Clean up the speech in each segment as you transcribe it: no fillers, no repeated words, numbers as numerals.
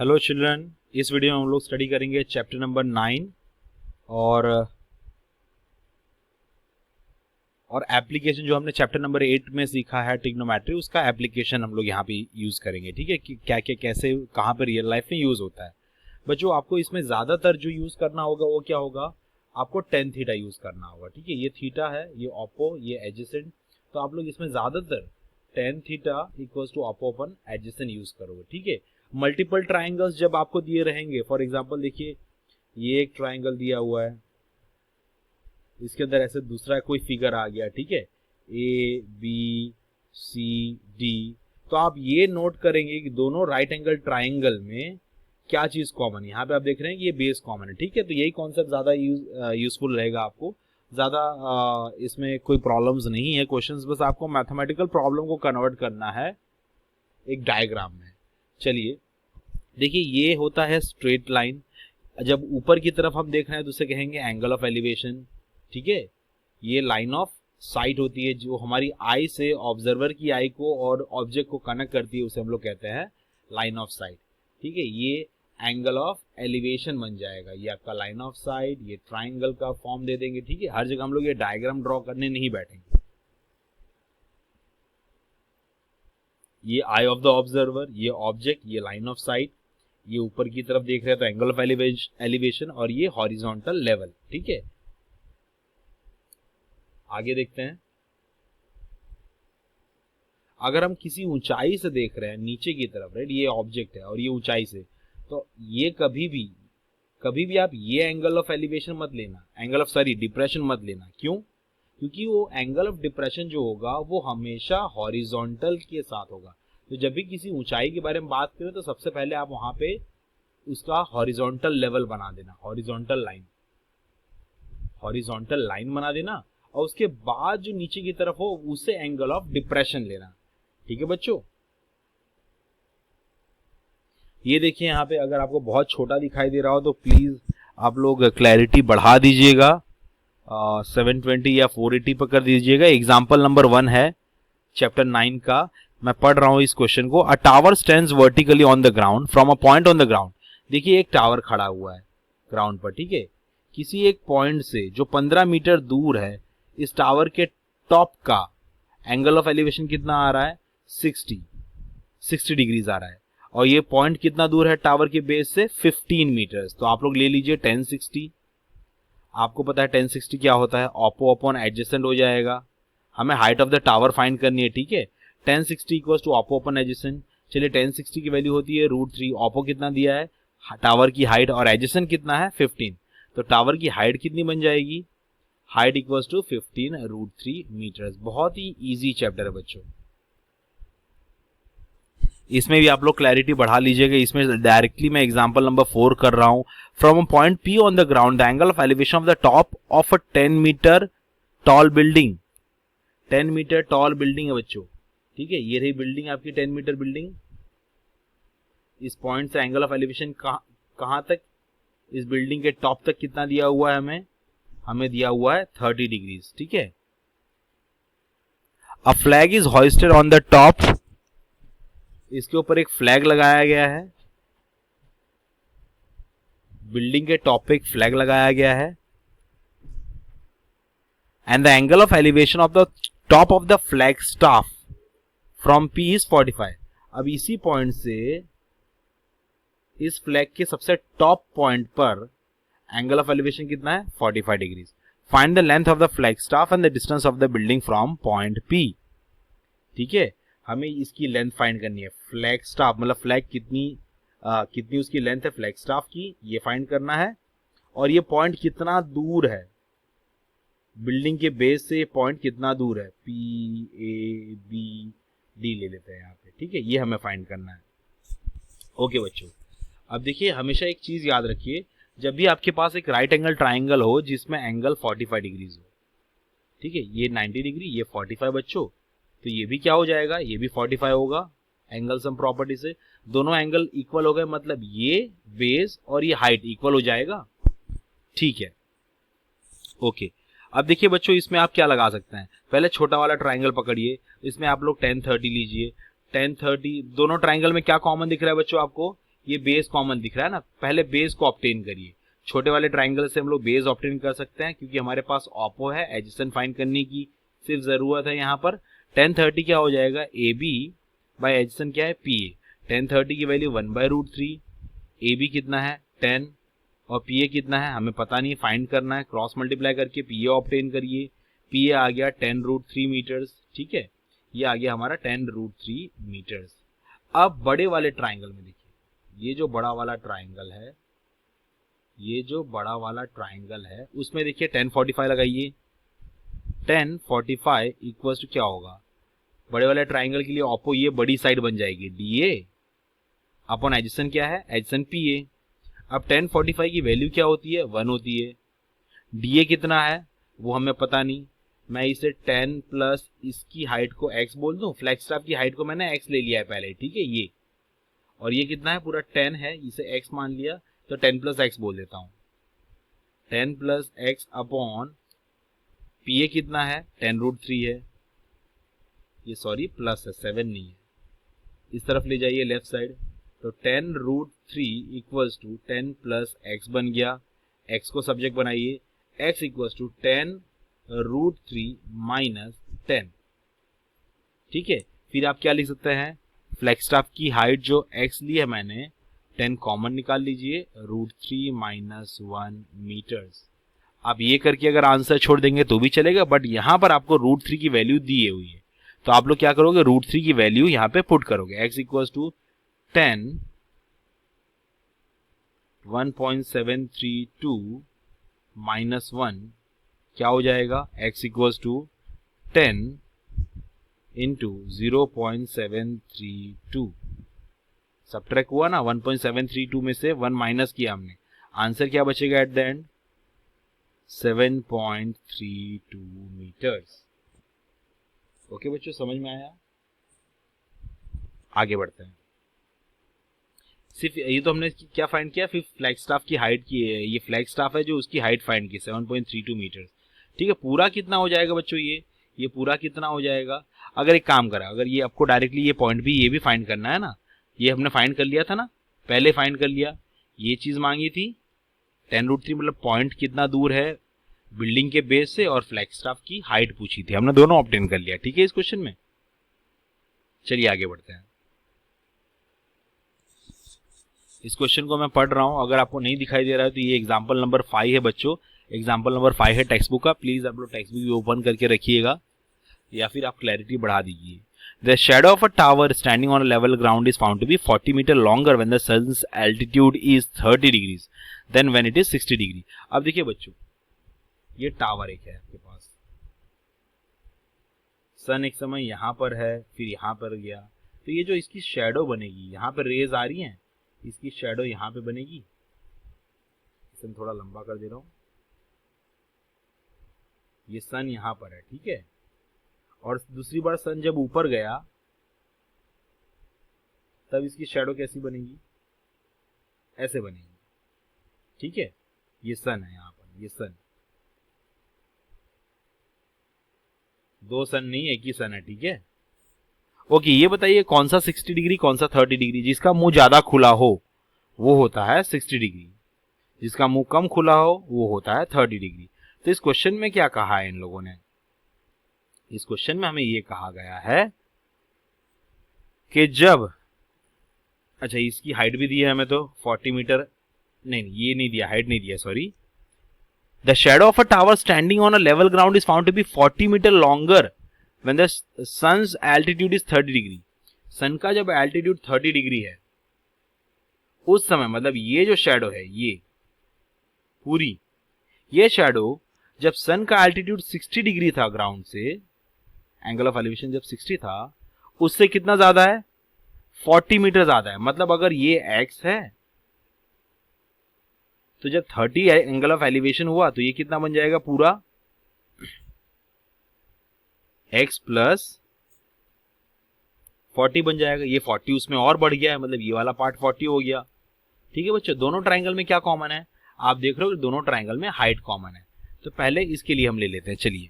Hello children, इस video में हम लोग स्टडी करेंगे चैप्टर नंबर 9 और एप्लीकेशन जो हमने चैप्टर नंबर 8 में सीखा है ट्रिग्नोमेट्री, उसका एप्लीकेशन हम लोग यहाँ पे यूज करेंगे। ठीक है, कि क्या क्या कैसे कहाँ पे रियल लाइफ में यूज होता है। बच्चों, आपको इसमें ज्यादातर जो यूज करना होगा वो क्या होगा, आपको टेन थीटा यूज करना होगा। ठीक है, ये थीटा है, ये ऑपो, ये एडजेसेंट, तो आप लोग इसमें ज्यादातर tan theta equals to oppo upon adjacent use करोगे। ठीक है, मल्टीपल ट्राइंगल्स जब आपको दिए रहेंगे, फॉर एग्जांपल देखिए ये एक ट्राइंगल दिया हुआ है, इसके अंदर ऐसे दूसरा कोई फिगर आ गया। ठीक है, ए बी सी डी, तो आप ये नोट करेंगे कि दोनों राइट एंगल ट्राइंगल में क्या चीज कॉमन है। यहाँ पे आप देख रहे हैं कि ये बेस कॉमन है। ठीक है, तो यही कॉन्सेप्ट ज्यादा यूजफुल रहेगा आपको, ज्यादा इसमें कोई प्रॉब्लम्स नहीं है। क्वेश्चंस बस आपको मैथमेटिकल प्रॉब्लम को कन्वर्ट करना है एक डायग्राम में। चलिए देखिए, ये होता है स्ट्रेट लाइन। जब ऊपर की तरफ हम देख रहे हैं तो उसे कहेंगे एंगल ऑफ एलिवेशन। ठीक है, ये लाइन ऑफ साइट होती है जो हमारी आई से ऑब्जर्वर की आई को और ऑब्जेक्ट को कनेक्ट करती है, उसे हम लोग कहते हैं लाइन ऑफ साइट। ठीक है, ये एंगल ऑफ एलिवेशन बन जाएगा, ये आपका लाइन ऑफ साइट, ये ट्राइंगल का फॉर्म दे देंगे। ठीक है, हर जगह हम लोग ये डायग्राम ड्रॉ करने नहीं बैठेंगे। ये आई ऑफ द ऑब्जर्वर, ये ऑब्जेक्ट, ये लाइन ऑफ साइट, ये ऊपर की तरफ देख रहे हैं तो एंगल ऑफ एलिवेशन, और ये हॉरिजॉन्टल लेवल। ठीक है, आगे देखते हैं। अगर हम किसी ऊंचाई से देख रहे हैं नीचे की तरफ, राइट, ये ऑब्जेक्ट है और ये ऊंचाई से, तो ये कभी भी आप ये एंगल ऑफ एलिवेशन मत लेना, एंगल ऑफ डिप्रेशन मत लेना। क्यों? क्योंकि वो एंगल ऑफ डिप्रेशन जो होगा वो हमेशा हॉरिजॉन्टल के साथ होगा। तो जब भी किसी ऊंचाई के बारे में बात करें तो सबसे पहले आप वहां पे उसका हॉरिजॉन्टल लेवल बना देना, हॉरिजॉन्टल लाइन बना देना, और उसके बाद जो नीचे की तरफ हो उसे एंगल ऑफ डिप्रेशन लेना। ठीक है बच्चों, ये देखिए यहाँ पे अगर आपको बहुत छोटा दिखाई दे रहा हो तो प्लीज आप लोग क्लैरिटी बढ़ा दीजिएगा, 720 या 480 पर कर दीजिएगा। एग्जाम्पल नंबर 1 है चैप्टर 9 का, मैं पढ़ रहा हूं इस क्वेश्चन को। अ tower stands vertically on the ground from a point on the ground. देखिए एक टावर खड़ा हुआ है ग्राउंड पर। ठीक है, किसी एक पॉइंट से जो 15 मीटर दूर है, इस टावर के टॉप का एंगल ऑफ एलिवेशन कितना आ रहा है, 60 डिग्रीज आ रहा है, और ये पॉइंट कितना दूर है टावर के बेस से, 15 मीटर्स। तो आप लोग ले लीजिए 1060। आपको पता है 1060 क्या होता है, ऑपो अपॉन एडजेसेंट हो जाएगा। हमें height of the tower find करनी है। ठीक है, 1060 equals to oppo upon adjacent. चलिए 1060 की वैल्यू होती है √3। ऑपो कितना दिया है, टावर की हाइट, और एडजेसेंट कितना है, 15। तो टावर की हाइट कितनी बन जाएगी, हाइट इक्वल्स टू 15 √3 मीटर्स। बहुत ही इजी चैप्टर है बच्चों, इसमें भी आप लोग क्लैरिटी बढ़ा लीजिएगा। इसमें डायरेक्टली मैं एग्जांपल नंबर 4 कर रहा हूं। From a point P on the ground the angle of elevation of the top of a 10 meter tall building. 10 meter tall building है बच्चों। ठीक है, ये रही बिल्डिंग आपकी 10 मीटर बिल्डिंग। इस पॉइंट से एंगल ऑफ एलिवेशन कहां तक, इस बिल्डिंग के टॉप तक कितना दिया हुआ है, हमें दिया हुआ है 30 डिग्रीज। ठीक है, a flag is hoisted on the top. इसके ऊपर एक फ्लैग लगाया गया है, बिल्डिंग के टॉप पे एक फ्लैग लगाया गया है, and the angle of elevation of the top of the flag staff from P is 45। अब इसी पॉइंट से इस फ्लैग के सबसे टॉप पॉइंट पर एंगल ऑफ एलिवेशन कितना है, 45 degrees. Find the length of the flag staff and the distance of the building from point P। ठीक है, हमें इसकी लेंथ फाइंड करनी है। फ्लैग स्टाफ मतलब फ्लैग कितनी उसकी लेंथ है फ्लैग स्टाफ की, ये फाइंड करना है, और ये पॉइंट कितना दूर है बिल्डिंग के बेस से, ये पॉइंट कितना दूर है, P A B D ले लेते हैं यहाँ पे। ठीक है, ये हमें फाइंड करना है। ओके बच्चों, अब देखिए हमेशा एक चीज याद रखिए, जब भी आपके पास एक राइट एंगल ट्राइंगल हो जिसमें एंगल 45 डिग्रीज हो, ठीक है, ये 90 डिग्री, ये 45 बच्चों, तो ये भी क्या हो जाएगा, ये भी 45 होगा। एंगल सम प्रॉपर्टी से दोनों एंगल इक्वल हो गए, मतलब ये बेस और ये हाइट इक्वल हो जाएगा। ठीक है, ओके। अब देखिए बच्चों, इसमें आप क्या लगा सकते हैं, पहले छोटा वाला ट्राइंगल पकड़िए, इसमें आप लोग 1030 लीजिए। 1030, दोनों ट्राइंगल में क्या कॉमन दिख रहा है बच्चों आपको, ये बेस कॉमन दिख रहा है ना, पहले बेस को ऑब्टेन करिए। छोटे वाले ट्राइंगल से हम लोग बेस ऑब्टेन कर सकते हैं क्योंकि हमारे पास ऑपो है, एडजेसेंट फाइंड करने की सिर्फ जरूरत है। यहाँ पर 1030 क्या हो जाएगा, ए बी बाई एडजेसेंट क्या है, पी ए। 1030 की वैल्यू 1/√3, ए बी कितना है 10 और पी ए कितना है हमें पता नहीं, फाइंड करना है। क्रॉस मल्टीप्लाई करके पी ए ऑब्टेन करिए, पी ए आ गया 10√3 मीटर्स, ठीक है, ये आ गया हमारा 10√3 मीटर्स। अब बड़े वाले ट्राइंगल में देखिए, ये जो बड़ा वाला ट्राइंगल है, ये जो बड़ा वाला ट्राइंगल है उसमें देखिए 1045 लगाइए। 1045 इक्वल्स टू क्या होगा, बड़े वाले ट्राइंगल के लिए ऑपो ये बड़ी साइड बन जाएगी डी ए अपॉन एडजेसेंट क्या है, एडजेसेंट पी ए। अब 1045 की वैल्यू क्या होती है, 1 होती है। डी ए कितना है वो हमें पता नहीं, मैं इसे 10 प्लस इसकी हाइट को x बोल दूं, फ्लैग स्टाफ की हाइट को मैंने x ले लिया है पहले, ठीक है ये, और ये कितना है पूरा 10 है, इसे x मान लिया तो 10 प्लस x बोल देता हूं। 10 plus x upon P A कितना है 10√3 है, ये सॉरी प्लस है 7 नहीं है, इस तरफ ले जाइए लेफ्ट साइड, तो 10√3 इक्वल्स टू 10 प्लस x बन गया। x को सब्जेक्ट बनाइए, x इक्वल्स टू 10√3 माइनस 10, ठीक है। फिर आप क्या लिख सकते हैं, फ्लैगस्टाफ की हाइट जो x ली है मैंने 10 कॉमन निकाल लीजिए, √3 माइनस 1 मीटर्स। आप ये करके अगर आंसर छोड़ देंगे तो भी चलेगा, बट यहां पर आपको √3 की वैल्यू दी हुई है, तो आप लोग क्या करोगे, √3 की वैल्यू यहां पे पुट करोगे। x इक्वल्स टू 10 1.732 माइनस 1 क्या हो जाएगा, x equals to 10 into 0.732, subtract हुआ ना, 1.732 में से 1 माइनस किया हमने, आंसर क्या बचेगा at the end, 7.32 meters. Okay बच्चों, समझ में आया। आगे बढ़ते हैं। सिर्फ ये तो हमने क्या फाइंड किया, फिर फ्लैग स्टाफ की हाइट की है, ये फ्लैग स्टाफ है जो उसकी हाइट फाइंड की 7.32 मीटर्स, ठीक है। पूरा कितना हो जाएगा बच्चों, ये पूरा कितना हो जाएगा, अगर एक काम करा, अगर ये आपको डायरेक्टली ये पॉइंट भी ये भी फाइंड करना है ना, ये हमने फाइंड कर लिया था ना, पहले फाइंड कर लिया, ये चीज मांगी थी 10√3 मतलब पॉइंट कितना दूर है बिल्डिंग के बेस से, और फ्लैग स्टाफ की हाइट पूछी थी, हमने दोनों ऑब्टेन कर लिया, ठीक है इस क्वेश्चन में। चलिए आगे बढ़ते हैं। इस क्वेश्चन को मैं पढ़ रहा हूं, अगर आपको नहीं दिखाई दे रहा है तो ये एग्जांपल नंबर 5 है बच्चों, एग्जांपल नंबर 5 है टेक्स्ट बुक का, प्लीज आप लोग टेक्स्ट बुक भी ओपन करके रखिएगा या फिर आप क्लैरिटी बढ़ा दीजिए। The shadow of a tower standing on a level ground is found to be 40 meter longer when the sun's altitude is 30 degrees than when it is 60 degree। अब देखिए बच्चों, ये टावर एक है आपके पास, सन एक समय यहाँ पर है, फिर यहाँ पर गया, तो ये जो इसकी शैडो बनेगी, यहाँ पर रेज आ रही हैं, इसकी शैडो यहाँ पे बनेगी, इसे मैं थोड़ा लंबा कर दे रहा हूँ, ये सन यहाँ पर है, ठीक है, और दूसरी बार सन जब ऊपर गया तब इसकी शैडो कैसी बनेगी, ऐसे बनेगी, ठीक है। ये सन है यहाँ पर, ये सन, दो सन नहीं एक ही सन है, ठीक है। ओके, ये बताइए कौन सा 60 डिग्री कौन सा 30 डिग्री, जिसका मुंह ज्यादा खुला हो वो होता है 60 डिग्री, जिसका मुंह कम खुला हो वो होता है 30 डिग्री। तो इस क्वेश्चन में क्या कहा है इन लोगों ने, इस क्वेश्चन में हमें ये कहा गया है कि जब, अच्छा इसकी हाइट भी दी है हमें तो 40 मीटर, नहीं ये नहीं दिया, हाइट नहीं दिया, sorry. The shadow of a tower standing on a level ground is found to be 40 metre longer when the sun's altitude is 30 degree. Sun का जब एल्टीट्यूड 30 डिग्री है उस समय, मतलब ये जो शैडो है ये पूरी, ये शैडो जब सन का एल्टीट्यूड 60 डिग्री था ग्राउंड से, एंगल ऑफ एलिवेशन जब 60 था, उससे कितना ज्यादा है, 40 मीटर ज्यादा है। मतलब अगर ये x है तो जब 30 एंगल ऑफ एलिवेशन हुआ तो ये कितना बन जाएगा, पूरा x प्लस 40 बन जाएगा। ये 40 उसमें और बढ़ गया है, मतलब ये वाला पार्ट 40 हो गया, ठीक है बच्चों। दोनों ट्राइंगल में क्या कॉमन है, आप देख रहे हो कि दोनों ट्राइंगल में हाइट कॉमन है। तो पहले इसके लिए हम ले लेते हैं, चलिए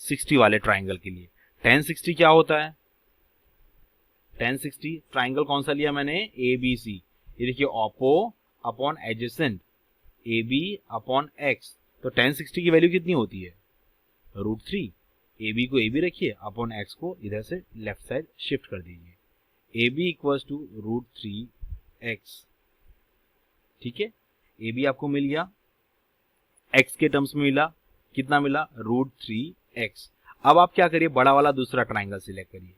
60 वाले ट्राइंगल के लिए 1060 क्या होता है, 1060 ट्राइंगल कौन सा लिया मैंने, ए बी सी। ये देखिए oppo upon adjacent A B upon x, तो 1060 की वैल्यू कितनी होती है, √3। ए बी को ए बी रखिए, अपॉन एक्स को इधर से लेफ्ट साइड शिफ्ट कर दीजिए, A B equals to √3x। ठीक है, ए बी आपको मिल गया, एक्स के टर्म्स में मिला, कितना मिला, √3x। अब आप क्या करिए, बड़ा वाला दूसरा ट्राइंगल सिलेक्ट करिए,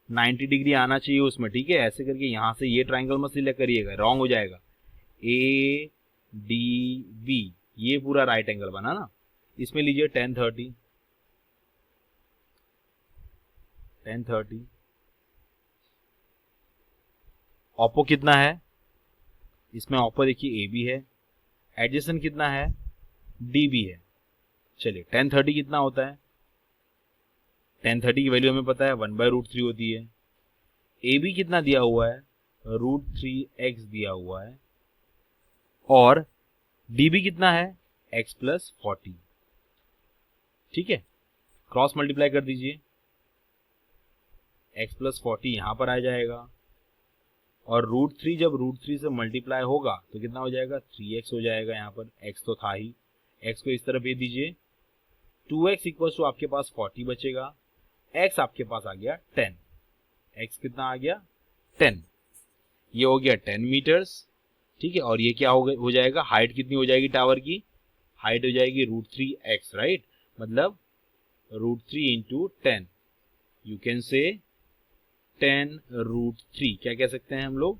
90 डिग्री आना चाहिए उसमें। ठीक है, ऐसे करके यहां से ये ट्राइंगल मत सिलेक्ट करिएगा, रॉन्ग हो जाएगा। ए डी बी, ये पूरा राइट एंगल बना ना, इसमें लीजिए 1030 ओप्पो कितना है, इसमें ओप्पो देखिए ए बी है, एडजेसेंट कितना है, डी बी है। चलिए 1030 कितना होता है, 1030 की वैल्यू हमें पता है 1/√3 होती है। ए बी कितना दिया हुआ है, √3x दिया हुआ है, और डी बी कितना है, x + 40। ठीक है, क्रॉस मल्टीप्लाई कर दीजिए, x + 40 यहां पर आ जाएगा, और √3 जब √3 से मल्टीप्लाई होगा तो कितना हो जाएगा, 3x हो जाएगा। यहाँ पर x तो था ही, x को इस तरफ भेज दीजिए, 2x इक्वल टू आपके पास 40 बचेगा, x आपके पास आ गया 10, x कितना आ गया 10, ये हो गया 10 मीटर्स। ठीक है, और ये क्या हो जाएगा, हाइट कितनी हो जाएगी टावर की, हाइट हो जाएगी √3x, राइट, मतलब √3 इंटू 10, यू कैन से 10√3, क्या कह सकते हैं हम लोग,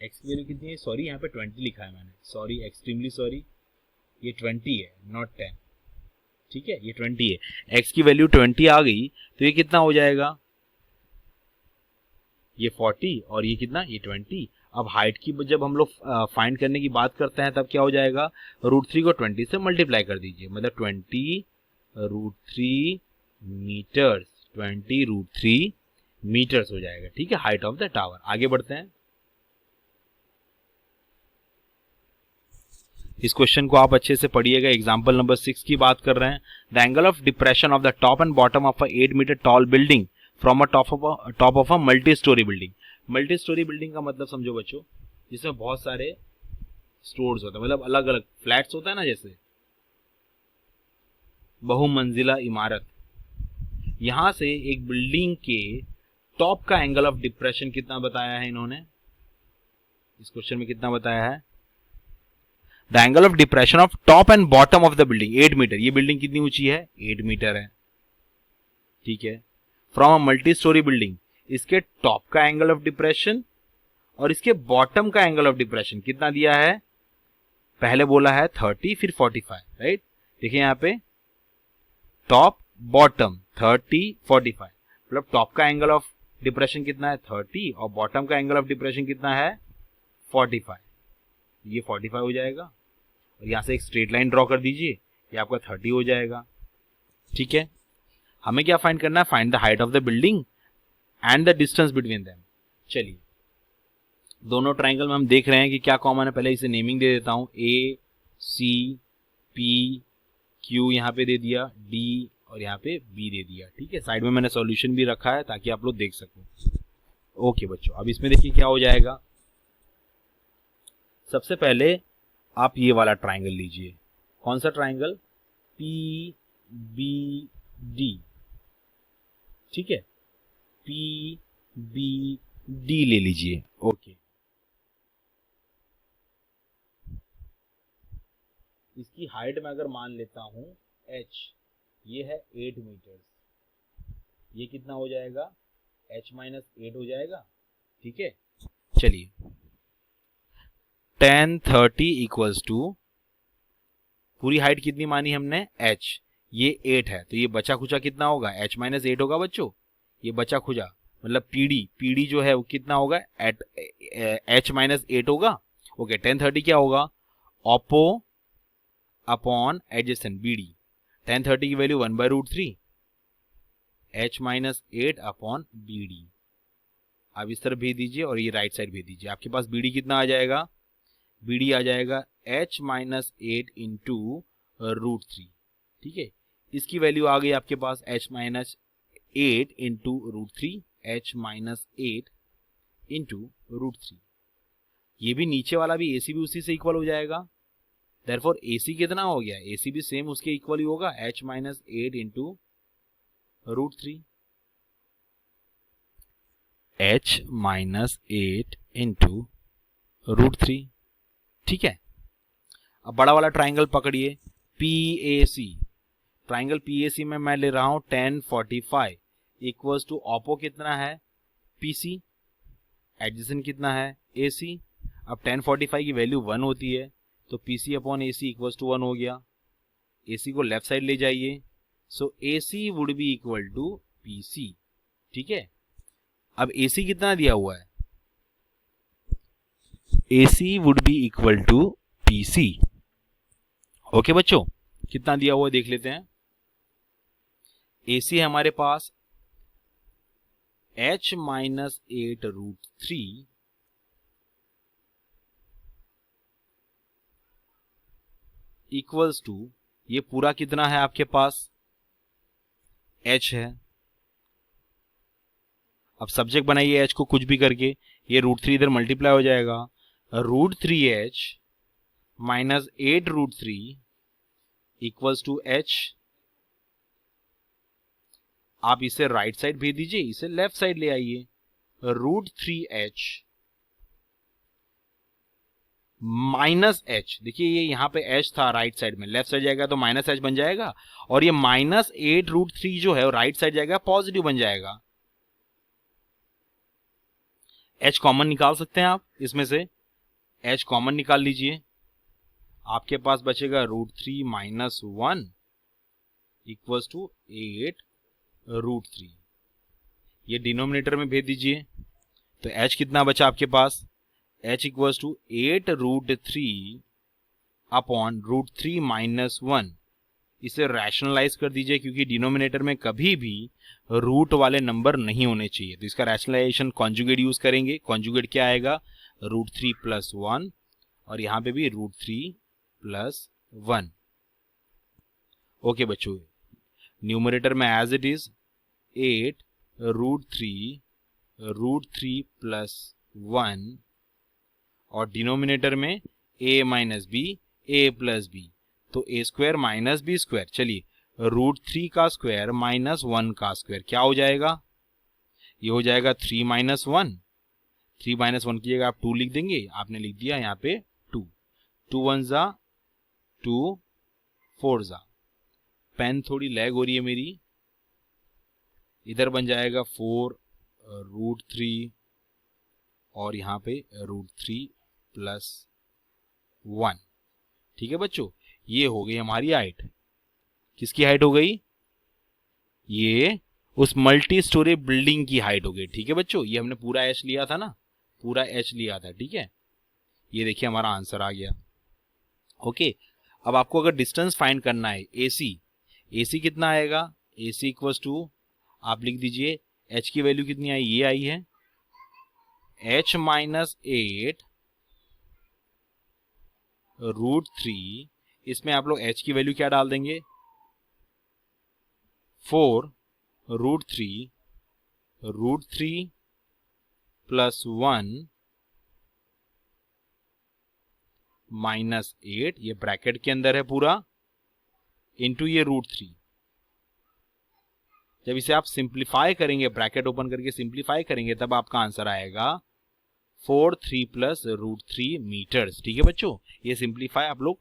x की वैल्यू कितनी है, सॉरी यहाँ पे 20 लिखा है मैंने, सॉरी, एक्सट्रीमली सॉरी, ये 20 है नॉट 10। ठीक है, ये 20 है, x की वैल्यू 20 आ गई तो ये कितना हो जाएगा, ये 40, और ये कितना, ये 20। अब हाइट की जब हम लोग फाइंड करने की बात करते हैं तब क्या हो जाएगा, √3 को 20 से मल्टीप्लाई कर दीजिए, मतलब 20√3 मीटर्स, 20√3 मीटर्स हो जाएगा। ठीक है, हाइट ऑफ द टावर। आगे बढ़ते हैं, इस क्वेश्चन को आप अच्छे से पढ़िएगा। एग्जाम्पल नंबर 6 की बात कर रहे हैं। The angle of depression of the top and bottom of a 8 meter tall building from a top of a multi storey building. Multi storey building का मतलब समझो बच्चों, जिसमें बहुत सारे स्टोर्स होते हैं, मतलब अलग अलग फ्लैट्स होता है ना, जैसे बहुमंजिला इमारत। यहां से एक बिल्डिंग के टॉप का एंगल ऑफ डिप्रेशन कितना बताया है इन्होंने, इस क्वेश्चन में कितना बताया है, the angle of depression of top and bottom of the building 8 meter. ये बिल्डिंग कितनी ऊंची है, 8 मीटर है। ठीक है, from a multi storey building, इसके टॉप का एंगल ऑफ डिप्रेशन और इसके बॉटम का एंगल ऑफ डिप्रेशन कितना दिया है, पहले बोला है 30 फिर 45, राइट। देखिए यहाँ पे टॉप बॉटम 30 45, मतलब टॉप का एंगल ऑफ डिप्रेशन कितना है 30 और बॉटम का एंगल ऑफ डिप्रेशन कितना है 45, ये 45 हो जाएगा। और यहां से एक स्ट्रेट लाइन ड्रॉ कर दीजिए, ये आपका 30 हो जाएगा। ठीक है, हमें क्या फाइंड करना है, find the height of the building and the distance between them. चलिए, दोनों ट्राइंगल में हम देख रहे हैं कि क्या कॉमन है, पहले इसे नेमिंग दे देता हूं, ए सी पी क्यू यहाँ पे दे दिया, डी और यहाँ पे बी दे दिया। ठीक है, साइड में मैंने सॉल्यूशन भी रखा है ताकि आप लोग देख सको। ओके बच्चों, अब इसमें देखिए क्या हो जाएगा। सबसे पहले आप ये वाला ट्राइंगल लीजिए, कौन सा ट्राइंगल, पी बी डी। ठीक है, पी बी डी ले लीजिए। ओके, इसकी हाइट में अगर मान लेता हूं h, ये है 8 मीटर, ये कितना हो जाएगा, h - 8 हो जाएगा। ठीक है, चलिए 1030 इक्वल्स टू, पूरी हाइट कितनी मानी हमने h, ये 8 है तो ये बचा खुचा कितना होगा, h - 8 होगा बच्चों, ये बचा खुचा मतलब पीडी जो है वो कितना होगा, h - 8 होगा। ओके, 1030 क्या होगा, ओप्पो अपॉन एडजेसेंट बीडी, 1030 की वैल्यू 1/√3, h - 8 अपॉन बीडी। आप इस तरफ भेज दीजिए और ये राइट साइड भेज दीजिए, आपके पास बीडी कितना आ जाएगा, बीडी आ जाएगा h - 8 इंटू √3। ठीक है, इसकी वैल्यू आ गई आपके पास h minus 8 into root three, h minus 8 into root three. ये भी नीचे वाला भी AC भी उसी से इक्वल हो जाएगा। देयरफॉर AC कितना हो गया, AC भी सेम उसके इक्वल ही होगा, h minus 8 into root three, h minus 8 into root three. ठीक है, अब बड़ा वाला ट्राइंगल पकड़िए, PAC। ट्राइंगल PAC में मैं ले रहा हूं 1045 इक्वल्स टू ऑपो कितना है PC, एडजेसेंट कितना है AC। अब 1045 की वैल्यू 1 होती है तो PC upon AC equals to 1 हो गया। AC को लेफ्ट साइड ले जाइए, so AC would be equal to PC। ठीक है, अब AC कितना दिया हुआ है, AC would be equal to PC। Okay बच्चों, कितना दिया हुआ है देख लेते हैं। AC है हमारे पास h minus 8 root three equals to, ये पूरा कितना है आपके पास h है। अब सब्जेक्ट बनाइए h को कुछ भी करके, ये रूट थ्री इधर मल्टीप्लाई हो जाएगा, root three h minus 8 root three equals to h। आप इसे राइट साइड भेज दीजिए, इसे लेफ्ट साइड ले आइए, root three h minus h। देखिए ये यहां पे h था राइट साइड में, लेफ्ट साइड जाएगा तो माइनस h बन जाएगा, और ये माइनस 8 रूट थ्री जो है राइट साइड जाएगा पॉजिटिव बन जाएगा। h कॉमन निकाल सकते हैं आप, इसमें से h कॉमन निकाल लीजिए, आपके पास बचेगा root three minus 1 equals to 8 root three. ये डिनोमिनेटर में भेज दीजिए, तो h कितना बचा आपके पास, h equals to 8 root three upon root three minus 1। इसे रैशनलाइज कर दीजिए, क्योंकि डिनोमिनेटर में कभी भी रूट वाले नंबर नहीं होने चाहिए, तो इसका रैशनलाइजेशन कॉन्जुगेट यूज करेंगे। कॉन्जुगेट क्या आएगा, रूट थ्री प्लस 1, और यहां पे भी रूट थ्री प्लस 1। ओके बच्चों, न्यूमरेटर में as it is 8 root three plus 1, और डिनोमिनेटर में a minus B A plus B, तो a square minus B square. चलिए रूट थ्री का स्क्वायर माइनस 1 का स्क्वायर क्या हो जाएगा, ये हो जाएगा 3 माइनस 1। 3 माइनस 1 की जगह आप 2 लिख देंगे, आपने लिख दिया यहाँ पे 2। 2 1 जा 2, 4 जा, पेन थोड़ी लैग हो रही है मेरी, इधर बन जाएगा 4 रूट थ्री, और यहाँ पे रूट थ्री प्लस 1। ठीक है बच्चों, ये हो गई हमारी हाइट। किसकी हाइट हो गई, ये उस मल्टी स्टोरी बिल्डिंग की हाइट हो गई। ठीक है बच्चों, ये हमने पूरा h लिया था ना, पूरा h लिया था। ठीक है, ये देखिए हमारा आंसर आ गया। ओके, अब आपको अगर डिस्टेंस फाइंड करना है AC कितना आएगा, AC इक्वल्स टू, आप लिख दीजिए h की वैल्यू कितनी आई, ये आई है h माइनस 8 रूट थ्री। इसमें आप लोग h की वैल्यू क्या डाल देंगे, 4 रूट थ्री प्लस 1 माइनस 8, ये ब्रैकेट के अंदर है पूरा, इंटू ये रूट थ्री। जब इसे आप सिंप्लीफाई करेंगे, ब्रैकेट ओपन करके सिंप्लीफाई करेंगे, तब आपका आंसर आएगा 4 3 प्लस रूट थ्री मीटर्स। ठीक है बच्चों, ये सिंप्लीफाई आप लोग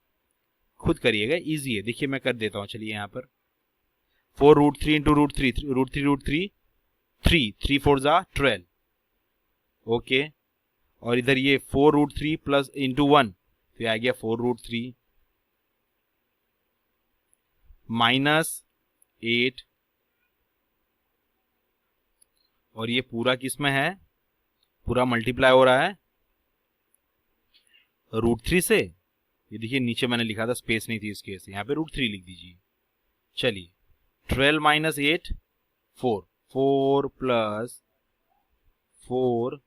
खुद करिएगा, इजी है। देखिए मैं कर देता हूं, चलिए यहाँ पर 4 root three into root three 3 4 जा 12। ओके, और इधर ये 4 रूट थ्री प्लस इंटू 1, तो आ गया 4 रूट थ्री माइनस 8, और ये पूरा किस में है, पूरा मल्टीप्लाई हो रहा है रूट थ्री से। ये देखिए नीचे मैंने लिखा था, स्पेस नहीं थी इस केस, यहाँ पे रूट थ्री लिख दीजिए। चलिए 12 माइनस 8 4 प्लस 4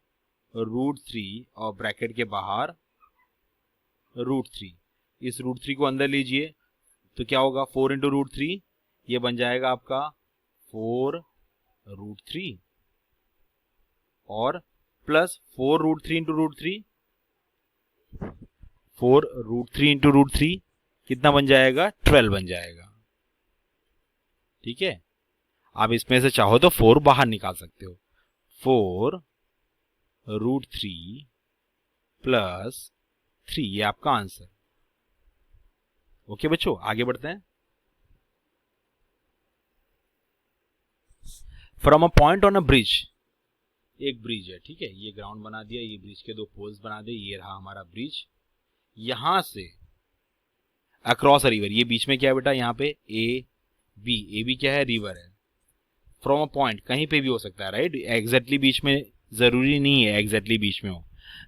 रूट थ्री, और ब्रैकेट के बाहर रूट थ्री। इस रूट थ्री को अंदर लीजिए, तो क्या होगा 4 इंटू रूट थ्री ये बन जाएगा आपका 4√3 और प्लस 4√3 इंटू √3, 4√3 इंटू √3 कितना बन जाएगा, 12 बन जाएगा। ठीक है, आप इसमें से चाहो तो 4 बाहर निकाल सकते हो। 4√3 प्लस 3, ये आपका आंसर। ओके बच्चों, आगे बढ़ते हैं। From a point on a bridge, एक ब्रिज है, ठीक है, ये ग्राउंड बना दिया, ये ब्रिज के 2 पोल्स बना दिए, ये रहा हमारा ब्रिज। यहां से अक्रॉस अ रिवर, ये बीच में क्या है बेटा, यहाँ पे ए बी क्या है, रिवर है। फ्रॉम अ पॉइंट, कहीं पे भी हो सकता है, राइट, एग्जैक्टली बीच में जरूरी नहीं है एग्जैक्टली बीच में हो।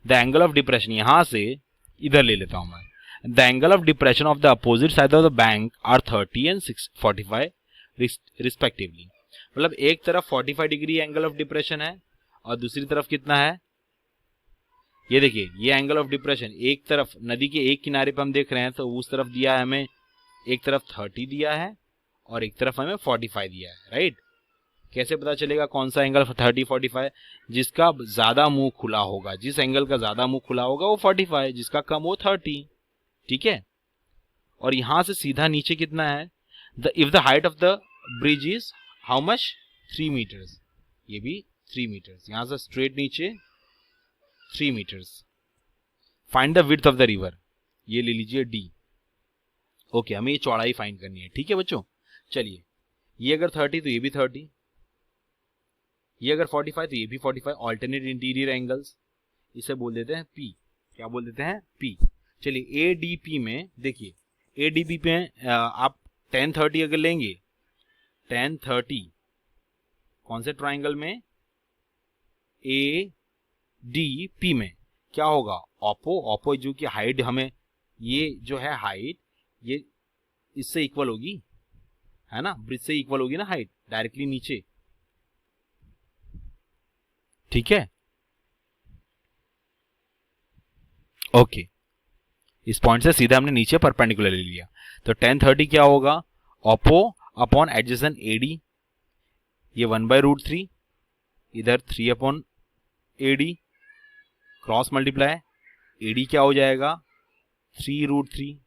द एंगल ऑफ डिप्रेशन, यहां से इधर ले लेता हूं मैं, the angle of depression of the opposite side of the bank are 30 and 45 respectively. मतलब एक तरफ 45 डिग्री एंगल ऑफ डिप्रेशन है और दूसरी तरफ कितना है, ये देखिए, ये एंगल ऑफ डिप्रेशन एक तरफ नदी के एक किनारे पे हम देख रहे हैं, तो उस तरफ दिया है हमें, एक तरफ 30 दिया है और एक तरफ हमें 45 दिया है, राइट। कैसे पता चलेगा कौन सा एंगल 30 45, जिसका ज्यादा मुंह खुला होगा, जिस एंगल का ज्यादा मुंह खुला होगा वो 45, जिसका कम वो 30। ठीक है, और यहां से सीधा नीचे कितना है, if the height of the bridge is how much, 3 meters, ये भी 3 मीटर्स, यहां से स्ट्रेट नीचे 3 meters. Find the width of the river, ये ले लीजिए डी। ओके, हमें ये चौड़ाई फाइंड करनी है। ठीक है बच्चों, चलिए, ये अगर 30 तो ये भी 30, ये अगर 45 तो ये भी 45, ऑल्टरनेट इंटीरियर एंगल्स, इसे बोल देते हैं पी। क्या बोल देते हैं, पी। चलिए एडीपी में देखिए, एडीपी में आप 10 30 अगर लेंगे, 10 30 कौन से ट्राइंगल में, ए डी पी में क्या होगा, ऑपो जो कि हाइट हमें, ये जो है हाइट, ये इससे इक्वल होगी, है ना, ब्रिज से इक्वल होगी ना हाइट, डायरेक्टली नीचे। ठीक है, ओके, इस पॉइंट से सीधा हमने नीचे परपेंडिकुलर ले लिया, तो 10 30 क्या होगा, ऑपो अपॉन एडजेसेंट एडी, ये 1/√3, इधर 3 upon AD, cross multiply, AD क्या हो जाएगा, 3√3,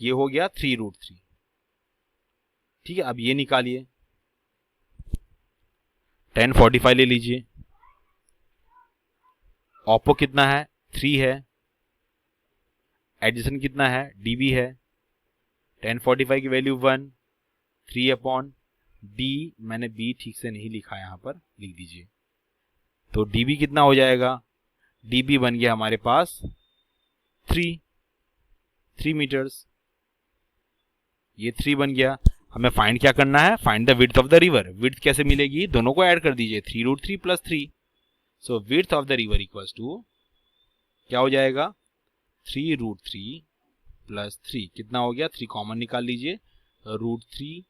ये हो गया 3√3। ठीक है, अब ये निकालिए, 10 45 ले लीजिए, ऑपो कितना है, 3 है, एडिशन कितना है, डीबी है, 10 45 की वैल्यू 1, 3 अपॉन डी, मैंने बी ठीक से नहीं लिखा, यहां पर लिख दीजिए, तो डीबी कितना हो जाएगा, डीबी बन गया हमारे पास 3 मीटर्स, ये 3 बन गया। हमें फाइंड क्या करना है, find the width of the river. Width कैसे मिलेगी, दोनों को ऐड कर दीजिए, 3√3 plus 3, so width of the river equals to क्या हो जाएगा, 3√3 प्लस 3, कितना हो गया, 3 कॉमन निकाल लीजिए, √3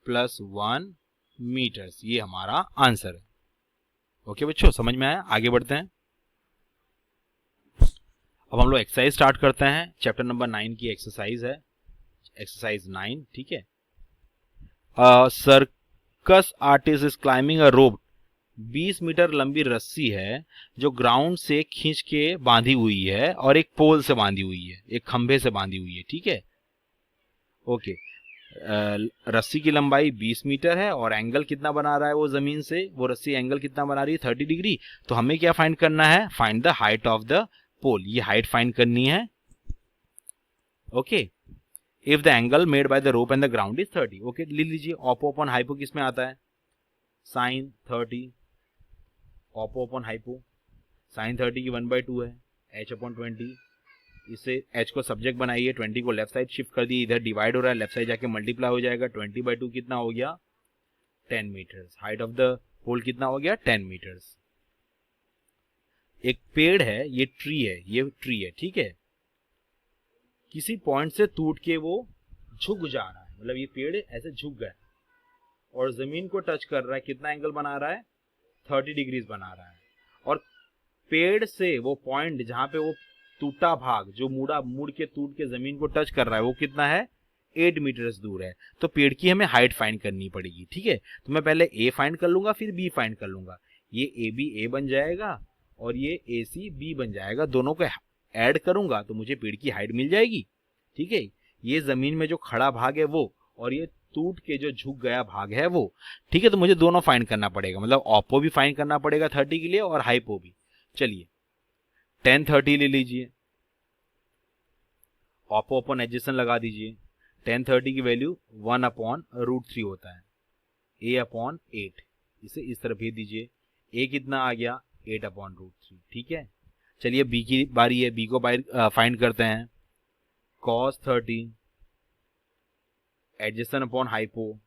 प्लस 1 मीटर्स, ये हमारा आंसर है। ओके बच्चों, समझ में आया, आगे बढ़ते हैं। अब हम लोग एक्सरसाइज स्टार्ट करते हैं, चैप्टर नंबर 9 की एक्सरसाइज है, एक्सरसाइज 9। ठीक है, circus artist is climbing a rope, 20 meter लंबी रस्सी है जो ग्राउंड से खींच के बांधी हुई है और एक पोल से बांधी हुई है, एक खंभे से बांधी हुई है। ठीक है, ओके, रस्सी की लंबाई 20 मीटर है और एंगल कितना बना रहा है वो जमीन से, वो रस्सी एंगल कितना बना रही है, 30 डिग्री। तो हमें क्या फाइंड करना है, find the height of the pole, ये हाइट फाइंड करनी है। Okay, if the angle made by the rope and the ground is 30। Okay, ले लीजिए, ऑपो अपॉन हाइपो किस में आता है, sine 30, oppo upon hypo, sine 30 की 1/2 है, h अपॉन 20, इससे h को सब्जेक्ट बनाइए, 20 को लेफ्ट साइड शिफ्ट कर दिए, इधर डिवाइड हो रहा है, लेफ्ट साइड जाके मल्टीप्लाई हो जाएगा, 20/2 कितना हो गया, 10 मीटर्स। हाइट ऑफ द पोल कितना हो गया, 10 मीटर्स। एक पेड़ है, ये ट्री है, ठीक है, किसी पॉइंट से टूट के वो झुक जा रहा है, मतलब ये पेड़ ऐसे झुक गया और जमीन को टच कर रहा है, कितना एंगल बना रहा है, 30 डिग्रीज बना रहा है। और पेड़ से वो पॉइंट जहां पे वो टूटा भाग जो मुड़ के टूट के जमीन को टच कर रहा है, वो कितना है, 8 मीटर्स दूर है, तो पेड़ की हमें हाइट फाइंड करनी पड़ेगी। ठीक है, तो मैं पहले ए फाइंड कर लूंगा, फिर बी फाइंड कर लूंगा। ये ए बी ए बन जाएगा और ये ए सी बी बन जाएगा, दोनों को ऐड करूंगा तो मुझे पेड़ की हाइट मिल जाएगी। ठीक है, ये जमीन में जो खड़ा भाग है वो, और ये टूट के जो झुक गया भाग है वो। ठीक है, तो मुझे दोनों फाइंड करना पड़ेगा, मतलब ऑपो भी फाइंड करना पड़ेगा 30 के लिए और हाइपो भी। चलिए 10 30 ले लीजिए, ऑपो अपन एडजेसेंट लगा दीजिए। 10 30 की वैल्यू 1/√3 होता है, a/8। इसे इस तरफ भेज दीजिए, a कितना आ गया 8/√3। ठीक है, चलिए बी की बारी है, बी को फाइंड करते हैं। cos 30 adjacent upon hypo,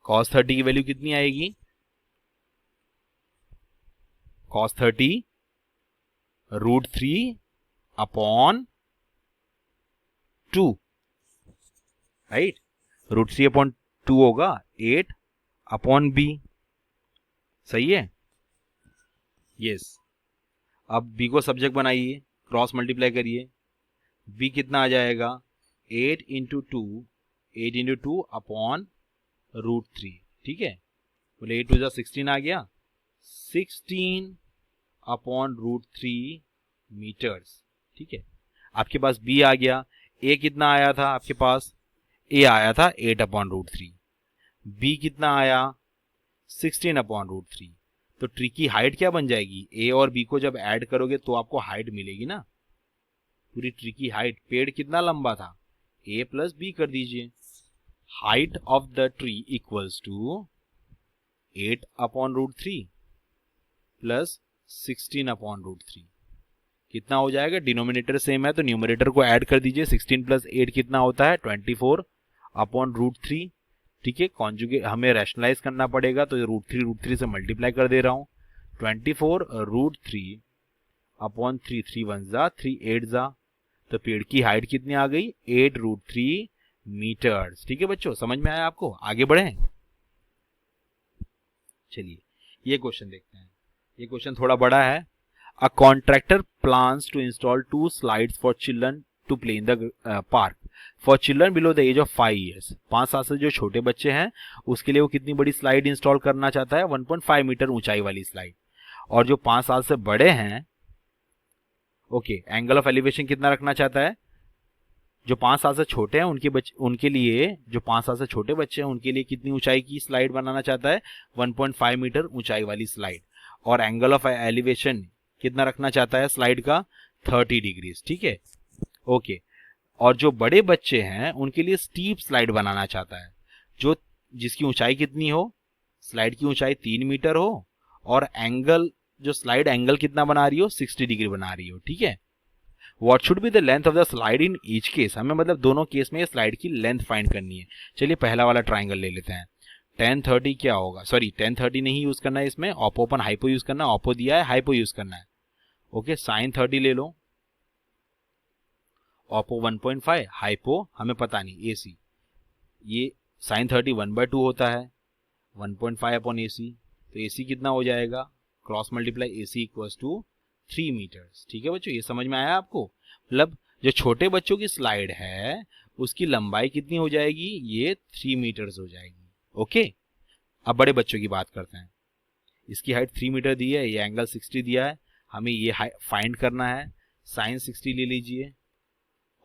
cos 30 की वैल्यू कितनी आएगी, cos 30 √3/2, राइट। √3/2 होगा 8/b, सही है। यस, अब b को सब्जेक्ट बनाइए, क्रॉस मल्टीप्लाई करिए, b कितना आ जाएगा 8 × 2/√3। ठीक है, बोले 8 × 2 16 आ गया, 16/√3 मीटर्स। ठीक है, आपके पास b आ गया। a कितना आया था आपके पास, a आया था 8/√3, b कितना आया 16/√3। तो ट्री की हाइट क्या बन जाएगी, a और b को जब ऐड करोगे तो आपको हाइट मिलेगी ना, पूरी ट्री की हाइट। पेड़ कितना लंबा था, a + b कर दीजिए, height of the tree equals to 8/√3 + 16/√3। कितना हो जाएगा, डिनोमिनेटर सेम है तो न्यूमरेटर को ऐड कर दीजिए। 16 + 8 कितना होता है 24/√3। ठीक है, कॉन्जुगेट हमें रैशनलाइज करना पड़ेगा तो √3 से मल्टीप्लाई कर दे रहा हूं। 24√3/3, 3 1 जा 3 8 जा, तो पेड़ की हाइट कितनी आ गई 8√3 मीटर्स। ठीक है बच्चों, समझ में आया आपको, आगे बढ़े। चलिए ये क्वेश्चन देखते हैं, ये क्वेश्चन थोड़ा बड़ा है। A contractor plans to install 2 slides for children to play in the park. For children below the age of 5 years. 5 साल से जो छोटे बच्चे हैं उसके लिए वो कितनी बड़ी स्लाइड इंस्टॉल करना चाहता है, 1.5 मीटर ऊंचाई वाली स्लाइड। और जो 5 साल से बड़े हैं, ओके, एंगल ऑफ एलिवेशन कितना रखना चाहता है, जो 5 साल से छोटे हैं उनके लिए, जो 5 साल से छोटे बच्चे हैं उनके लिए कितनी ऊंचाई की स्लाइड बनाना चाहता है, 1.5 मीटर ऊंचाई वाली स्लाइड। और एंगल ऑफ एलिवेशन कितना रखना चाहता है स्लाइड का, 30 डिग्री। ठीक है, ओके। और जो बड़े बच्चे हैं उनके लिए स्टीप स्लाइड बनाना चाहता है, जो जिसकी ऊंचाई कितनी हो, स्लाइड की ऊंचाई 3 मीटर हो और एंगल, जो स्लाइड एंगल कितना बना रही हो 60 डिग्री बना रही हो। ठीक है, what should be the length of the slide in each case, हमें मतलब दोनों केस में स्लाइड की लेंथ फाइंड करनी है। चलिए पहला वाला ट्राइंगल ले लेते हैं। 10 30 क्या होगा, सॉरी 10 30 नहीं यूज करना है इसमें, ऑपो अपन हाइपो यूज करना है, ऑपो दिया है हाइपो यूज करना है। ओके, साइन 30 ले लो, ऑपो 1.5, हाइपो हमें पता नहीं AC, ये साइन 30 1/2 होता है, 1.5/AC, तो AC कितना हो जाएगा, cross multiply AC equals to 3 meters. ठीक है बच्चों, ये समझ में आया आपको, मतलब जो छोटे बच्चों की स्लाइड है उसकी लंबाई कितनी हो जाएगी, ये 3 मीटर्स हो जाएगी। ओके, अब बड़े बच्चों की बात करते हैं। इसकी हाइट 3 मीटर दी है, ये एंगल 60 दिया है, हमें ये फाइंड करना है। साइन 60 ले लीजिए,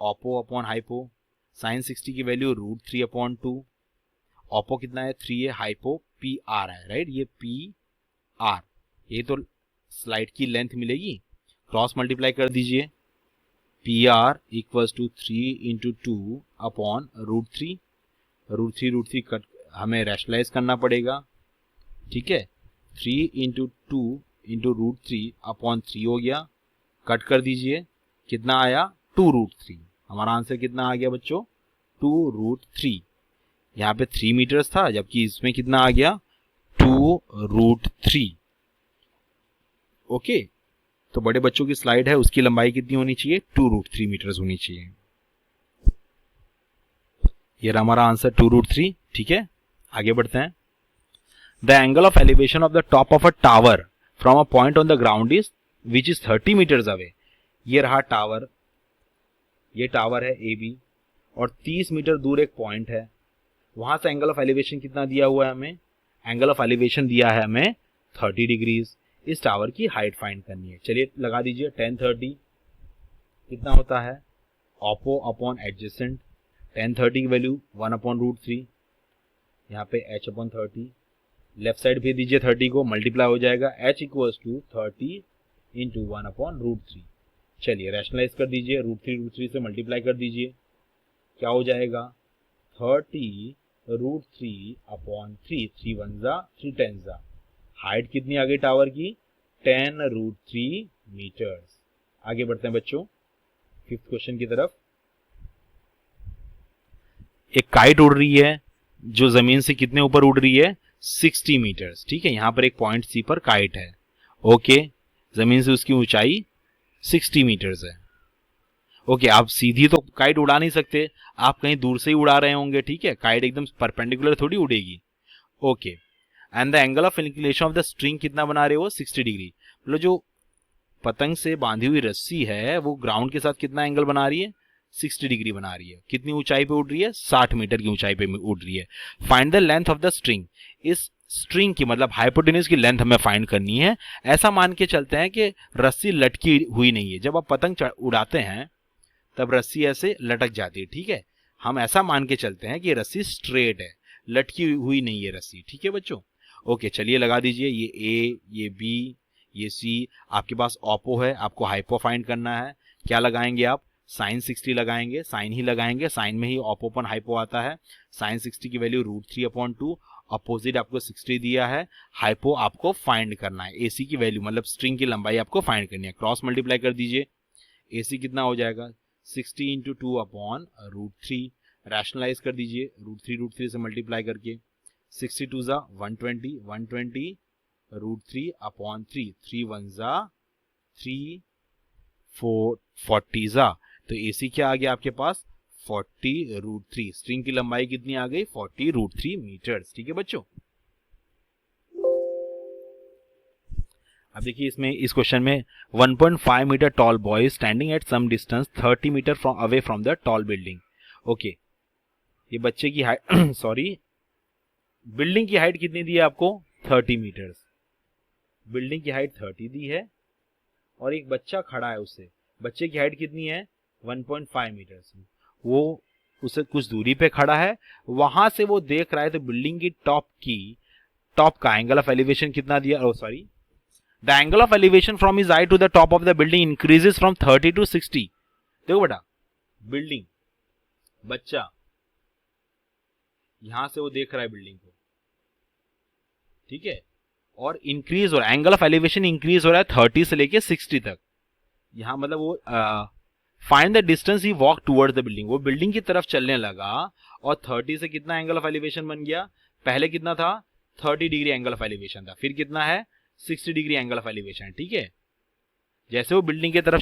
ऑपो अपॉन हाइपो, साइन 60 की वैल्यू √3/2, ऑपो कितना है 3 है, हाइपो PR है, राइट, ये PR, ये तो स्लाइड की लेंथ मिलेगी, क्रॉस मल्टीप्लाई कर दीजिए, PR इक्वल्स टू 3 × 2/√3, √3 कट हमें रैशनलाइज करना पड़ेगा। ठीक है, 3 × 2 × √3/3 हो गया, कट कर दीजिए, कितना आया 2√3। हमारा आंसर कितना आ गया बच्चों 2√3। यहाँ पे 3 मीटर्स था जबकि इसमें कितना आ गया 2√3। ओके, तो बड़े बच्चों की स्लाइड है उसकी लंबाई कितनी होनी चाहिए 2√3 मीटर्स होनी चाहिए। ये रहा हमारा आंसर 2√3। ठीक है, आगे बढ़ते हैं। The angle of elevation of the top of a tower from a point on the ground is which is 30 meters away. ये रहा टावर, ये टावर है AB और 30 मीटर दूर एक पॉइंट है, वहां से एंगल ऑफ एलिवेशन कितना दिया हुआ है हमें, एंगल ऑफ एलिवेशन दिया है हमें 30 डिग्रीज। इस टावर की हाइट फाइंड करनी है। चलिए लगा दीजिए 1030 कितना होता है, ऑपो अपॉन एडजेसेंट। 1030 की वैल्यू 1/√3, यहाँ पे h/30, लेफ्ट साइड भेज दीजिए 30 को, मल्टीप्लाई हो जाएगा h इक्वल्स टू 30 इंटू 1/√3। चलिए रैशनलाइज कर दीजिए, √3 से मल्टीप्लाई कर दीजिए, क्या हो जाएगा 30√3/3, 3 1 जा 3 10 जा। हाइट कितनी आ गई टावर की, 10√3 मीटर्स। आगे बढ़ते हैं बच्चों 5th क्वेश्चन की तरफ। एक काइट उड़ रही है जो जमीन से कितने ऊपर उड़ रही है, 60 मीटर्स। ठीक है, यहां पर एक पॉइंट सी पर काइट है। ओके, जमीन से उसकी ऊंचाई 60 मीटर्स है। ओके, आप सीधी तो काइट उड़ा नहीं सकते, आप कहीं दूर से ही उड़ा रहे होंगे। ठीक है, काइट एकदम परपेंडिकुलर थोड़ी उड़ेगी। Okay, and the angle of inclination of the string कितना बना रहे हो, 60 डिग्री। मतलब जो पतंग से बांधी हुई रस्सी है वो ग्राउंड के साथ कितना एंगल बना रही है, 60 डिग्री बना रही है। कितनी ऊंचाई पे उड़ रही है, 60 मीटर की ऊंचाई पे उड़ रही है। Find the length of the string. इस स्ट्रिंग की मतलब हाइपोटेन्यूज की लेंथ हमें फाइंड करनी है। ऐसा मान के चलते हैं कि रस्सी लटकी हुई नहीं है। जब आप पतंग उड़ाते हैं तब रस्सी ऐसे लटक जाती है। ठीक है, हम ऐसा मान के चलते हैं कि रस्सी स्ट्रेट है, लटकी हुई नहीं है रस्सी। ठीक है बच्चों। ओके, चलिए लगा दीजिए, ये ए, ये बी, ये सी। आपके पास ऑपो है, आपको हाइपो फाइंड करना है। क्या लगाएंगे आप, साइन 60 लगाएंगे, साइन ही लगाएंगे, साइन में ही ऑपोपन हाइपो आता है। साइन 60 की वैल्यू √3/2, अपोजिट आपको 60 दिया है, हाइपो आपको फाइंड करना है। एसी की वैल्यू मतलब स्ट्रिंग की लंबाई आपको फाइंड करनी है। क्रॉस मल्टीप्लाई कर दीजिए, एसी कितना हो जाएगा 60 इंटू 2/√3। रैशनलाइज कर दीजिए, √3 से मल्टीप्लाई करके, 62 जा 120, 120 √3/3, 3 1 जा 3 4 40 जा। तो एसी क्या आ गया आपके पास, 40√3। स्ट्रिंग की लंबाई कितनी आ गई, 40√3 मीटर्स। ठीक है बच्चों। अब देखिए इसमें इस क्वेश्चन में 1.5 meter tall boy standing at some distance 30 meter from away from the tall building. Okay, ये बच्चे की हाइट सॉरी बिल्डिंग की हाइट कितनी दी है आपको, 30 मीटर्स। बिल्डिंग की हाइट 30 दी है और एक बच्चा खड़ा है उससे, बच्चे की हाइट कितनी है 1.5 मीटर्स। वो उसे कुछ दूरी पे खड़ा है, वहां से वो देख रहा है तो बिल्डिंग की टॉप का एंगल ऑफ एलिवेशन कितना दिया, sorry the angle of elevation from his eye to the top of the building increases from 30 to 60। देखो बेटा, बिल्डिंग, बच्चा यहां से वो देख रहा है बिल्डिंग को, ठीक है, और इंक्रीज हो रहा है, एंगल ऑफ एलिवेशन इंक्रीज हो रहा है 30 से लेके 60 तक। यहां मतलब वो find the distance he walk towards the building, वो बिल्डिंग की तरफ चलने लगा और 30 से कितना एंगल ऑफ एलिवेशन बन गया, पहले कितना था 30 डिग्री एंगल ऑफ एलिवेशन था, फिर कितना है 60 डिग्री एंगल ऑफ एलिवेशन। ठीक है, जैसे वो बिल्डिंग की तरफ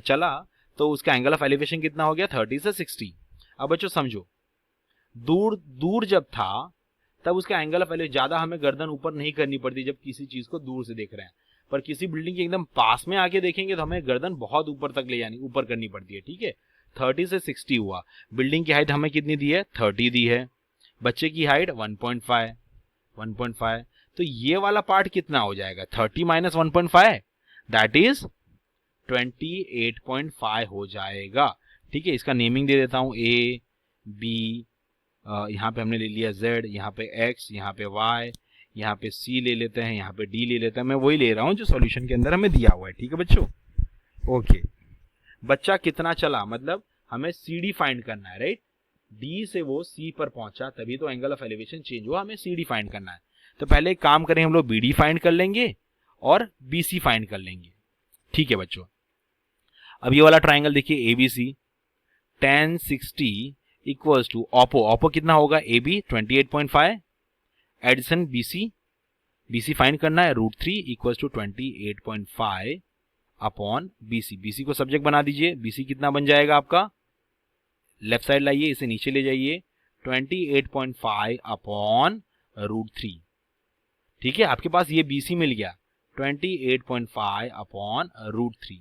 चला तो उसका एंगल ऑफ एलिवेशन कितना हो गया 30 से 60। अब बच्चों समझो, दूर जब था तब उसका एंगल ऑफ एलिवेशन ज्यादा हमें गर्दन ऊपर नहीं करनी पड़ती जब किसी चीज को दूर से देख रहे हैं, पर किसी बिल्डिंग के एकदम पास में आके देखेंगे तो हमें गर्दन बहुत ऊपर तक ले जानी, ऊपर करनी पड़ती है। ठीक है, 30 से 60 हुआ। बिल्डिंग की हाइट हमें कितनी दी है 30 दी है, बच्चे की हाइट 1.5, तो ये वाला पार्ट कितना हो जाएगा 30 माइनस 1.5 दैट इज 28.5 हो जाएगा। ठीक है, इसका नेमिंग दे देता हूं ए बी, यहाँ पे हमने ले लिया z, यहाँ पे x, यहाँ पे y, यहाँ पे c ले लेते हैं, यहाँ पे d ले लेते हैं। मैं वही ले रहा हूँ जो सॉल्यूशन के अंदर हमें दिया हुआ है। ठीक है बच्चों। ओके, बच्चा कितना चला, मतलब हमें CD फाइंड करना है, राइट। D से वो C पर पहुंचा तभी तो एंगल ऑफ एलिवेशन चेंज हुआ, हमें CD फाइंड करना है। तो पहले एक काम करें, हम लोग BD फाइंड कर लेंगे और BC फाइंड कर लेंगे। ठीक है बच्चों। अब ये वाला ट्राइंगल देखिए ABC, tan 60 equals to oppo कितना होगा AB 28.5, एडिशन BC फाइंड करना है √3 इक्वल्स टू 28.5 अपॉन BC को सब्जेक्ट बना दीजिए। BC कितना बन जाएगा आपका, लेफ्ट साइड लाइए, इसे नीचे ले जाइए, 28.5 अपॉन √3। ठीक है, आपके पास ये BC मिल गया 28.5 अपॉन √3।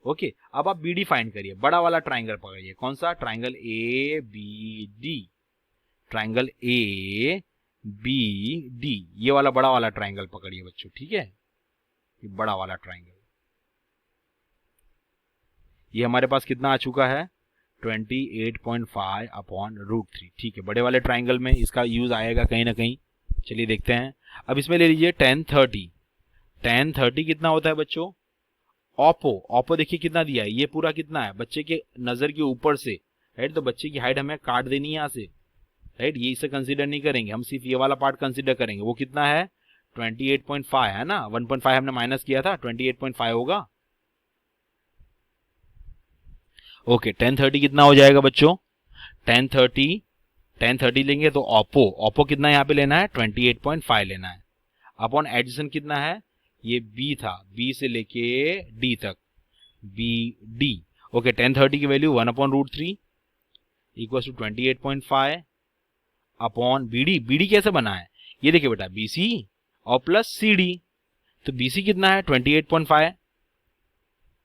ओके, अब आप BD फाइंड करिए, बड़ा वाला ट्राइंगल पकड़िए, कौन सा ट्राइंगल ABD, ट्राइंगल ABD, ये वाला बड़ा वाला ट्राइंगल पकड़िए बच्चों, ठीक है, ये बड़ा वाला ट्राइंगल, ये हमारे पास कितना आ चुका है 28.5 अपॉन √3, ठीक है, बड़े वाले ट्राइंगल में इसका यूज आएगा कहीं ना कहीं, चलिए देखते हैं। अब इसमें ले लीजिए tan 30 कितना होता है बच्चों, ओपो देखिए कितना दिया है, ये पूरा कितना है बच्चे के नजर के ऊपर से, राइट, तो बच्चे की हाइट हमें काट देनी है यहाँ से, राइट, ये इसे कंसीडर नहीं करेंगे, हम सिर्फ ये वाला पार्ट कंसीडर करेंगे, वो कितना है 28.5 है ना, 1.5 हमने माइनस किया था, 28.5 होगा। ओके, tan 30 कितना हो जाएगा बच्चों, tan 30 लेंगे तो ओपो कितना यहाँ पे लेना है 28.5 लेना है, अपॉन एडिशन कितना है, ये B था, B से लेके D तक, BD, ओके, tan 30 की value 1/√3 equal to 28.5 upon BD कैसे बना है, ये देखिए बेटा BC और प्लस CD, तो BC कितना है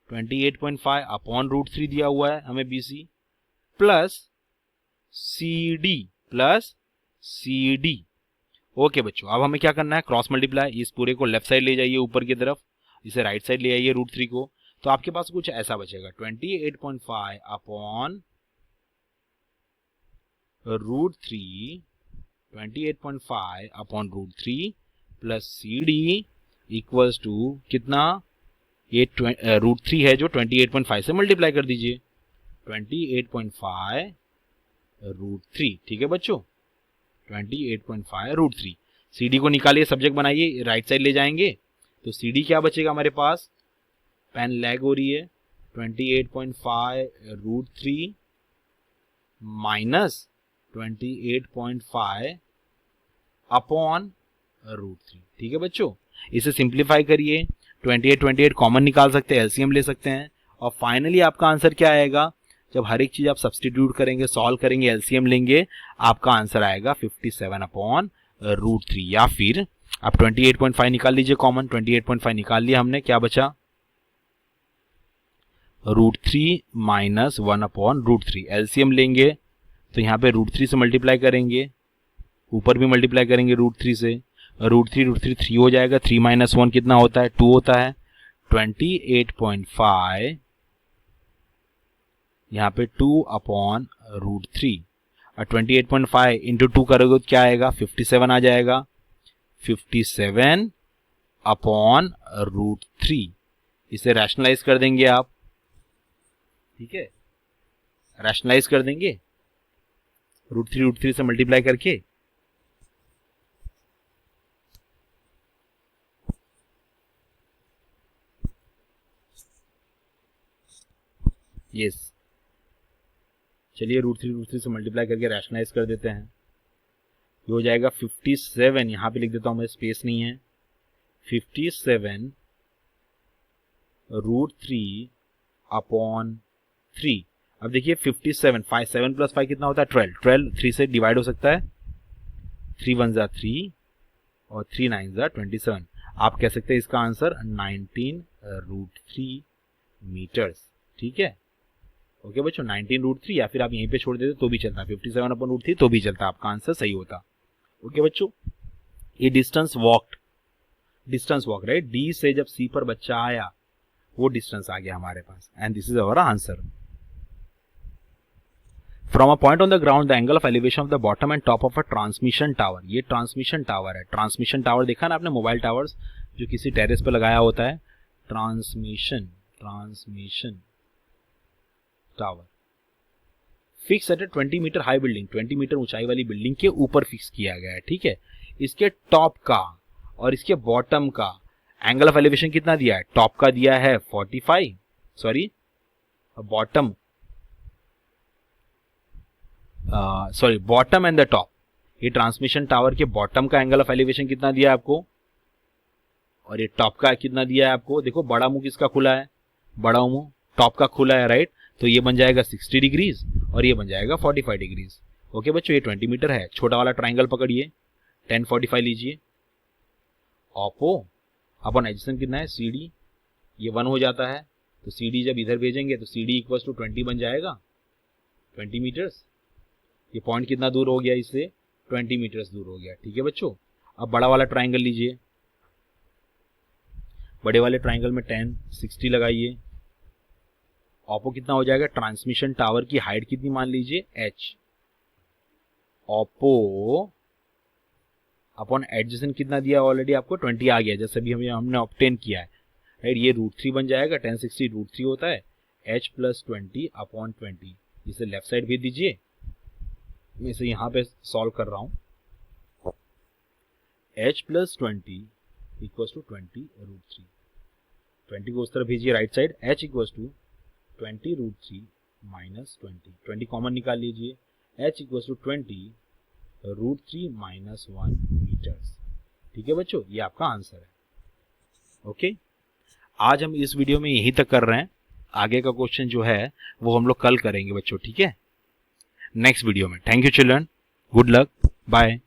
28.5 अपॉन √3 दिया हुआ है हमें BC, प्लस CD, ओके बच्चों, अब हमें क्या करना है क्रॉस मल्टीप्लाई, इस पूरे को लेफ्ट साइड ले जाइए ऊपर की तरफ, इसे राइट साइड ले आइए √3 को, तो आपके पास कुछ ऐसा बचेगा 28.5 upon √3, 28.5 upon √3 plus CD equals to कितना, ये √3 है जो 28.5 से मल्टीप्लाई कर दीजिए, 28.5 √3, ठीक है बच्चों, 28.5 √3, CD को निकालिए, सब्जेक्ट बनाइए, राइट साइड ले जाएंगे, तो CD क्या बचेगा हमारे पास, पेन लैग हो रही है, 28.5 √3 माइनस 28.5 अपॉन √3, ठीक है बच्चों, इसे सिंप्लीफाई करिए, 28 कॉमन निकाल सकते हैं, एलसीएम ले सकते हैं, और फाइनली आपका आंसर क्या आएगा, जब हर एक चीज आप सब्सटीट्यूट करेंगे, सॉल्व करेंगे, एलसीएम लेंगे, आपका आंसर आएगा 57 अपॉन √3, या फिर आप 28.5 निकाल लीजिए कॉमन, 28.5 निकाल लिया हमने, क्या बचा √3 माइनस 1 अपॉन √3, एलसीएम लेंगे तो यहाँ पे √3 से मल्टीप्लाई करेंगे, ऊपर भी मल्टीप्लाई करेंगे √3 से, √3 3 हो जाएगा, 3 माइनस 1 कितना होता है 2 होता है, 28.5 यहाँ पे 2 अपॉन √3, और 28.5 इंटू 2 करोगे तो क्या आएगा 57 आ जाएगा, 57 अपॉन √3, इसे रैशनलाइज कर देंगे आप, ठीक है, रैशनलाइज कर देंगे √3 से मल्टीप्लाई करके, यस, चलिए √3 से मल्टीप्लाई करके रैशनलाइज कर देते हैं, ये हो जाएगा 57, यहां पे लिख देता हूं मैं, स्पेस नहीं है, 57 √3 अपॉन 3, अब देखिए 57, 7 प्लस 5 कितना होता है 12, 3 से डिवाइड हो सकता है, 3 1 जा 3 और 3 9 जा 27, आप कह सकते हैं इसका आंसर 19√3 मीटर्स, ठीक है, ओके बच्चों, 19√3, या फिर आप यहीं पे छोड़ देते तो भी चलता, 57 अपॉन √3 तो भी चलता, आपका आंसर सही होता, ओके बच्चों। ये डिस्टेंस वॉक राइट, डी से जब सी पर बच्चा आया वो डिस्टेंस आ गया हमारे पास, and this is our answer. From a point on the ground the angle of elevation of the bottom and top of a transmission tower, ये ट्रांसमिशन टावर है, ट्रांसमिशन टावर देखा ना आपने, मोबाइल टावर्स जो किसी टेरेस पे लगाया होता है, transmission tower fix at 20 meter high building, 20 meter ऊंचाई वाली बिल्डिंग के ऊपर फिक्स किया गया है, ठीक है, इसके टॉप का और इसके बॉटम का एंगल ऑफ एलिवेशन कितना दिया है, टॉप का दिया है 45, sorry bottom bottom and the top, ये ट्रांसमिशन टावर के बॉटम का एंगल ऑफ एलिवेशन कितना दिया है आपको, और ये टॉप का कितना दिया है आपको, देखो बड़ा मुंह किसका खुला है, बड़ा मुंह टॉप का खुला है, राइट, तो ये बन जाएगा 60 डिग्रीज और ये बन जाएगा 45 डिग्रीज, ओके बच्चों, ये 20 मीटर है, छोटा वाला ट्राइंगल पकड़िए, 1045 लीजिए, ओपो अपॉन एडजेसेंट कितना है CD, ये 1 हो जाता है, तो सी डी जब इधर भेजेंगे तो सी डी इक्वल टू 20 बन जाएगा, 20 मीटर्स। ये पॉइंट कितना दूर हो गया इससे, 20 मीटर्स दूर हो गया। ठीक है बच्चों, अब बड़ा वाला ट्राइंगल लीजिए, बड़े वाले ट्राइंगल में 10 60 लगाइए। ओपो कितना हो जाएगा, ट्रांसमिशन टावर की हाइट कितनी मान लीजिए, h। ओपो अपॉन एडजेसेंट कितना दिया ऑलरेडी आपको, 20 आ गया, जैसे भी हमने ऑब्टेन किया है, राइट। ये √3 बन जाएगा, 1060 √3 होता है, h प्लस 20 अपॉन 20। इसे लेफ्ट साइड भेज दीजिए, मैं इसे यहाँ पे सॉल्व कर रहा हूँ। h प्लस 20 इक्वल्स टू 20 √3, 20 को उस तरफ भेजिए right side, h equals to 20 √3 minus 20 common निकाल लीजिए, h equals to 20 √3 minus 1 meters. ठीक है बच्चों, ये आपका आंसर है। ओके, आज हम इस वीडियो में यहीं तक कर रहे हैं, आगे का क्वेश्चन जो है वो हम लोग कल करेंगे बच्चों, ठीक है, नेक्स्ट वीडियो में। Thank you children, good luck, bye.